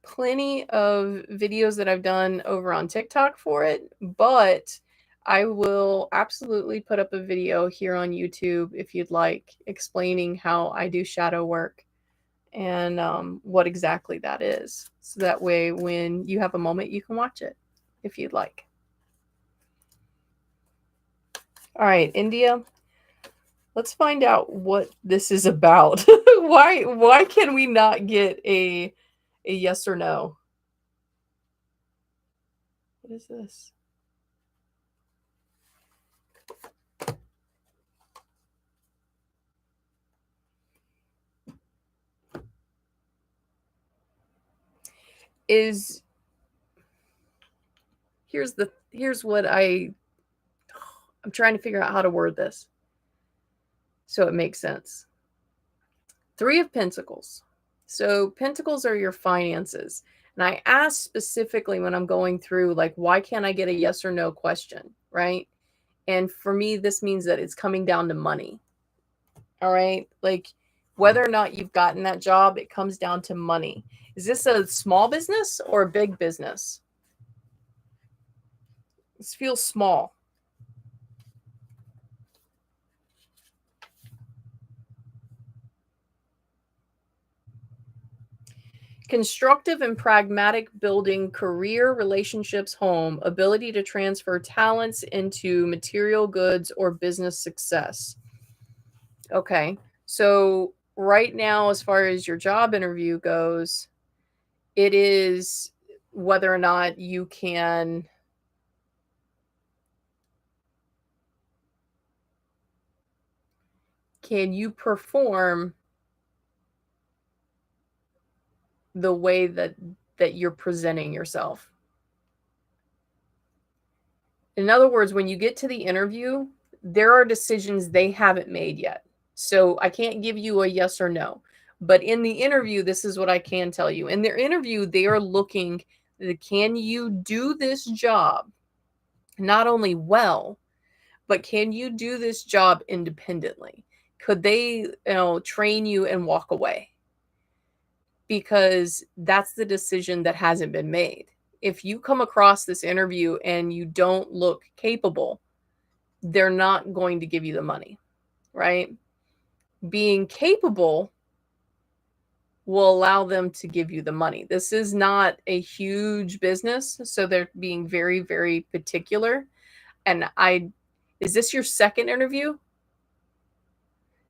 plenty of videos that I've done over on TikTok for it, but I will absolutely put up a video here on YouTube if you'd like, explaining how I do shadow work and what exactly that is. So that way, when you have a moment, you can watch it if you'd like. All right, India, let's find out what this is about. Why can we not get a yes or no? What is this? Here's what I'm trying to figure out how to word this so it makes sense. 3 of Pentacles. So Pentacles are your finances. And I ask specifically when I'm going through, like, why can't I get a yes or no question, right? And for me, this means that it's coming down to money. All right. Like whether or not you've gotten that job, it comes down to money. Is this a small business or a big business? This feels small. Constructive and pragmatic building, career, relationships, home, ability to transfer talents into material goods or business success. Okay. So right now, as far as your job interview goes, it is whether or not you can you perform the way that you're presenting yourself. In other words, when you get to the interview, there are decisions they haven't made yet. So I can't give you a yes or no. But in the interview, this is what I can tell you. In their interview, they are looking, can you do this job not only well, but can you do this job independently? Could they, train you and walk away? Because that's the decision that hasn't been made. If you come across this interview and you don't look capable, they're not going to give you the money, right? Being capable will allow them to give you the money. This is not a huge business, so they're being very, very particular. And is this your second interview?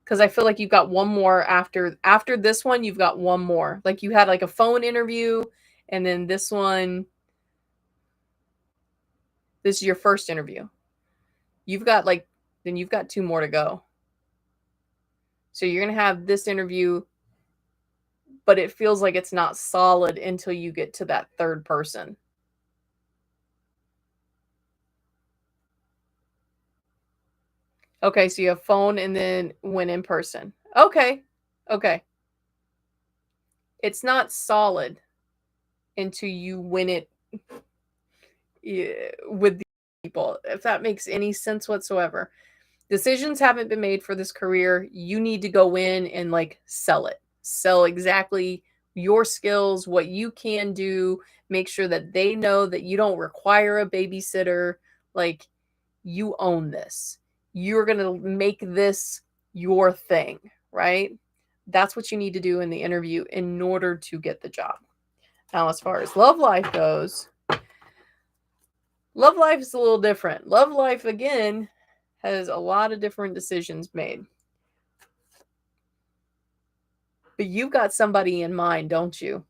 Because I feel like you've got one more after this one. You've got one more. Like you had like a phone interview, and then this one. This is your first interview. You've got two more to go. So you're gonna have this interview, but it feels like it's not solid until you get to that third person. Okay, so you have phone and then went in person. Okay. Okay. It's not solid until you win it with the people, if that makes any sense whatsoever. Decisions haven't been made for this career. You need to go in and like sell it. Sell exactly your skills, what you can do, make sure that they know that you don't require a babysitter. Like you own this. You're going to make this your thing, right? That's what you need to do in the interview in order to get the job. Now, as far as love life goes, love life is a little different. Love life, again, has a lot of different decisions made. But you've got somebody in mind, don't you?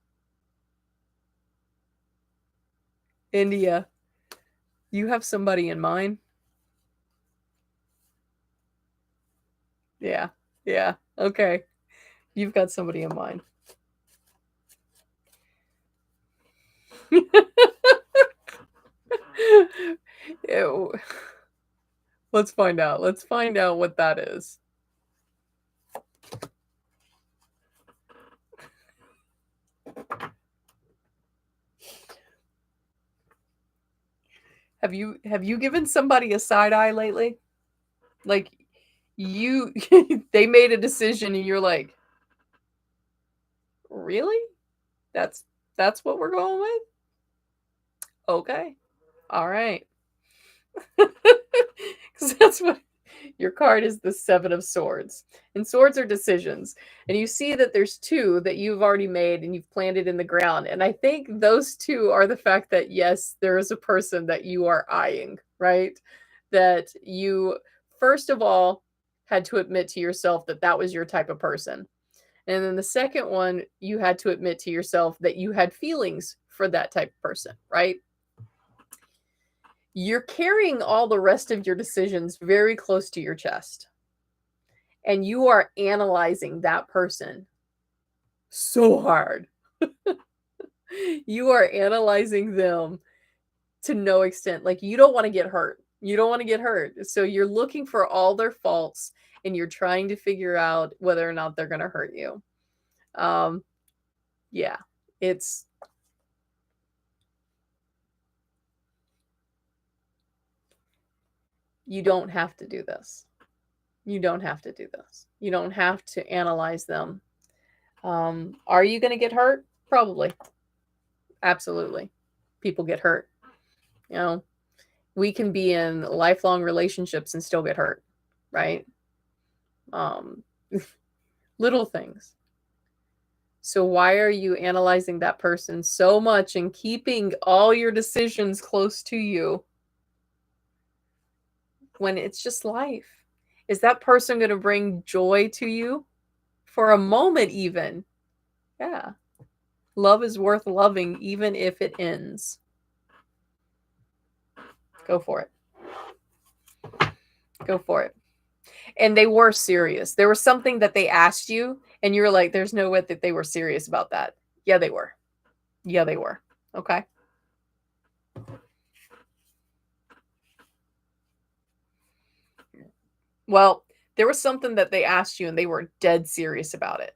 India, you have somebody in mind? Yeah. Yeah. Okay. You've got somebody in mind. Ew. Let's find out. Let's find out what that is. Have you given somebody a side eye lately? Like you they made a decision and you're like, "Really? That's what we're going with?" Okay. All right. Cuz that's what your card is, the 7 of swords. And swords are decisions. And you see that there's two that you've already made and you've planted in the ground. And I think those two are the fact that, yes, there is a person that you are eyeing, right? That you, first of all, had to admit to yourself that that was your type of person. And then the second one, you had to admit to yourself that you had feelings for that type of person, right? You're carrying all the rest of your decisions very close to your chest. And you are analyzing that person so hard. You are analyzing them to no extent. Like you don't want to get hurt. You don't want to get hurt. So you're looking for all their faults and you're trying to figure out whether or not they're going to hurt you. Yeah, it's you don't have to do this. You don't have to do this. You don't have to analyze them. Are you going to get hurt? Probably. Absolutely. People get hurt. You know, we can be in lifelong relationships and still get hurt, right? Um, little things. So why are you analyzing that person so much and keeping all your decisions close to you when it's just life? Is that person going to bring joy to you for a moment even? Yeah. Love is worth loving even if it ends. Go for it. Go for it. And they were serious. There was something that they asked you, and you were like, there's no way that they were serious about that. Yeah, they were. Yeah, they were. Okay. Well, there was something that they asked you, and they were dead serious about it.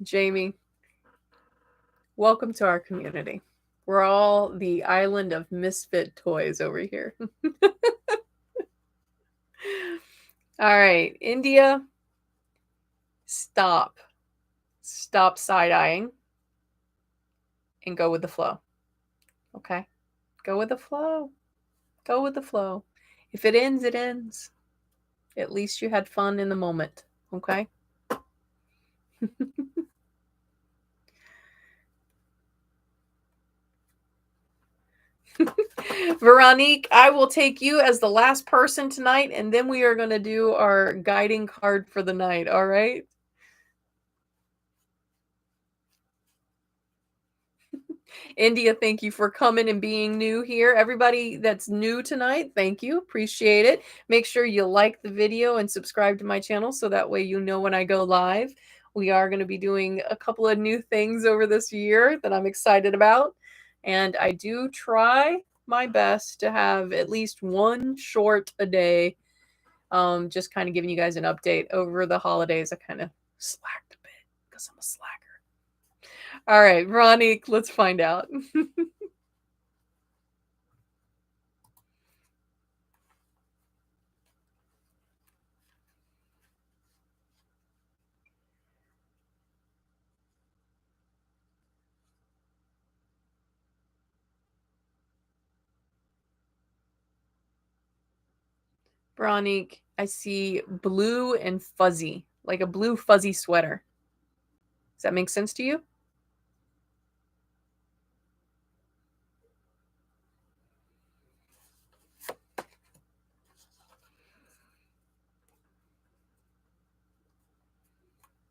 Jamie, welcome to our community. We're all the island of misfit toys over here. All right, India, Stop. Stop side-eyeing and go with the flow. Okay? Go with the flow. Go with the flow. If it ends, it ends. At least you had fun in the moment. Okay? Veronique, I will take you as the last person tonight, and then we are going to do our guiding card for the night. All right? India, thank you for coming and being new here. Everybody that's new tonight, thank you. Appreciate it. Make sure you like the video and subscribe to my channel so that way you know when I go live. We are going to be doing a couple of new things over this year that I'm excited about. And I do try my best to have at least one short a day. Just kind of giving you guys an update over the holidays. I kind of slacked a bit because I'm a slacker. All right, Veronique, let's find out. Veronique, I see blue and fuzzy, like a blue fuzzy sweater. Does that make sense to you?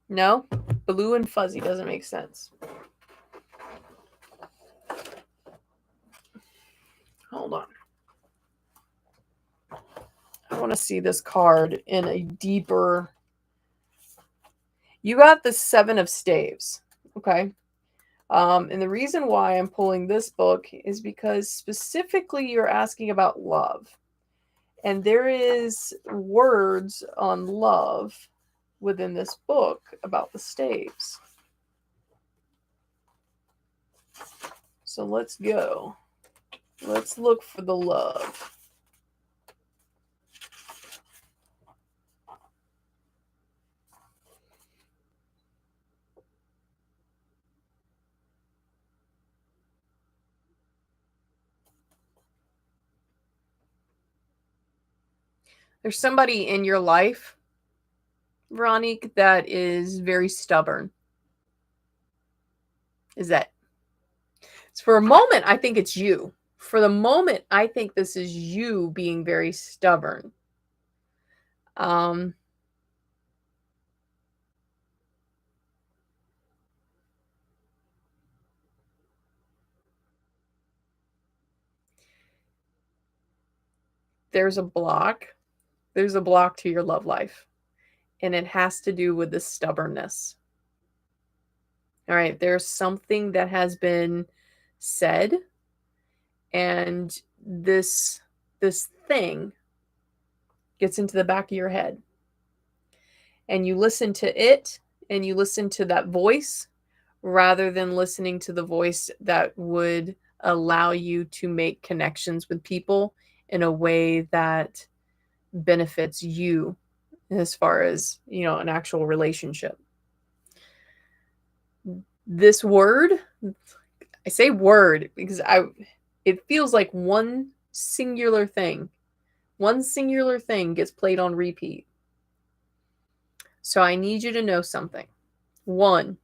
No? Blue and fuzzy doesn't make sense. Hold on. I want to see this card in a deeper. You got the Seven of Staves, okay? And the reason why I'm pulling this book is because specifically you're asking about love. And there is words on love within this book about the staves. So let's go. Let's look for the love. There's somebody in your life, Veronique, that is very stubborn. Is that? So for a moment, I think it's you. For the moment, I think this is you being very stubborn. There's a block. There's a block to your love life. And it has to do with the stubbornness. All right. There's something that has been said. And this thing gets into the back of your head. And you listen to it and you listen to that voice rather than listening to the voice that would allow you to make connections with people in a way that benefits you as far as, an actual relationship. This word, I say word because it feels like one singular thing gets played on repeat. So I need you to know something. One,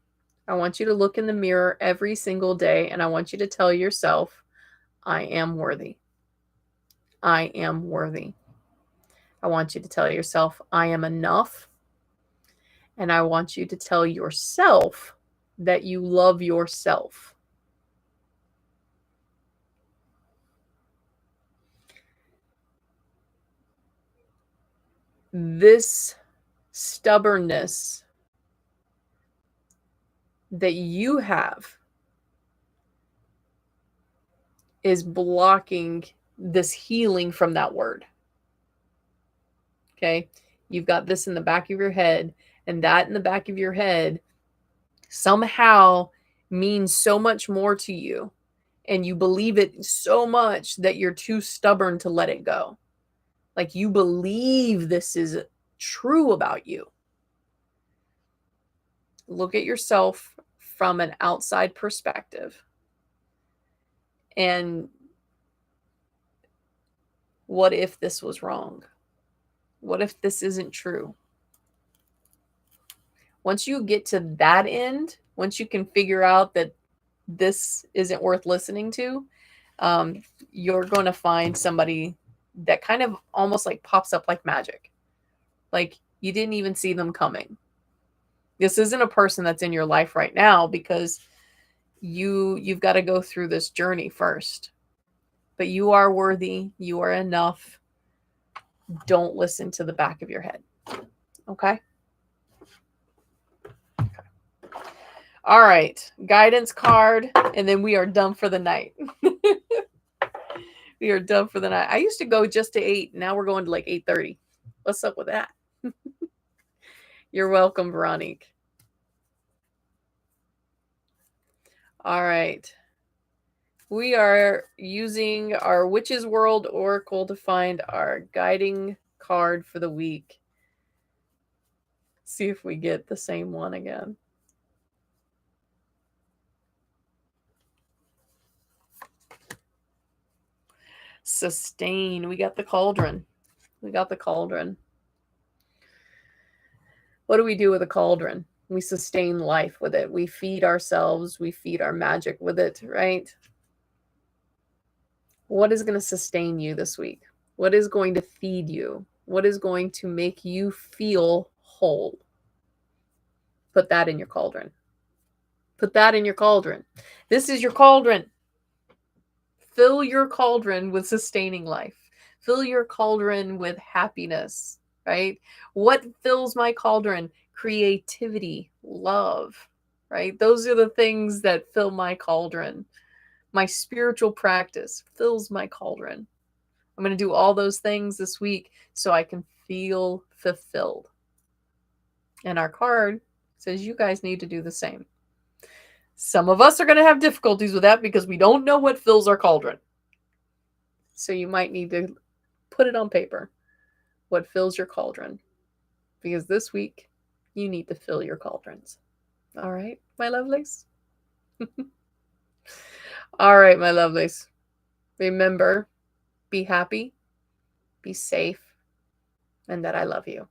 I want you to look in the mirror every single day and I want you to tell yourself, I am worthy. I am worthy. I want you to tell yourself, I am enough. And I want you to tell yourself that you love yourself. This stubbornness that you have is blocking this healing from that word. Okay? You've got this in the back of your head, and that in the back of your head somehow means so much more to you, and you believe it so much that you're too stubborn to let it go. Like you believe this is true about you. Look at yourself from an outside perspective. And what if this was wrong? What if this isn't true? Once you get to that end, once you can figure out that this isn't worth listening to, you're going to find somebody that kind of almost like pops up like magic. Like you didn't even see them coming. This isn't a person that's in your life right now because you've got to go through this journey first. But you are worthy, you are enough. Don't listen to the back of your head. Okay? All right, guidance card, and then we are done for the night. We are done for the night. I used to go just to 8. Now we're going to like 8:30. What's up with that? You're welcome, Veronique. All right. We are using our Witch's World Oracle to find our guiding card for the week. See if we get the same one again. Sustain. We got the cauldron. We got the cauldron. What do we do with a cauldron? We sustain life with it. We feed ourselves. We feed our magic with it, right? What is going to sustain you this week? What is going to feed you? What is going to make you feel whole? Put that in your cauldron. Put that in your cauldron. This is your cauldron. Fill your cauldron with sustaining life. Fill your cauldron with happiness, right? What fills my cauldron? Creativity, love, right? Those are the things that fill my cauldron. My spiritual practice fills my cauldron. I'm going to do all those things this week so I can feel fulfilled. And our card says you guys need to do the same. Some of us are going to have difficulties with that because we don't know what fills our cauldron. So you might need to put it on paper. What fills your cauldron? Because this week, you need to fill your cauldrons. All right, my lovelies? All right, my lovelies. Remember, be happy, be safe, and that I love you.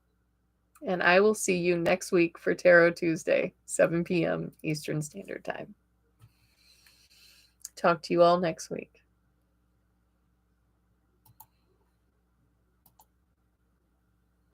And I will see you next week for Tarot Tuesday, 7 p.m. Eastern Standard Time. Talk to you all next week.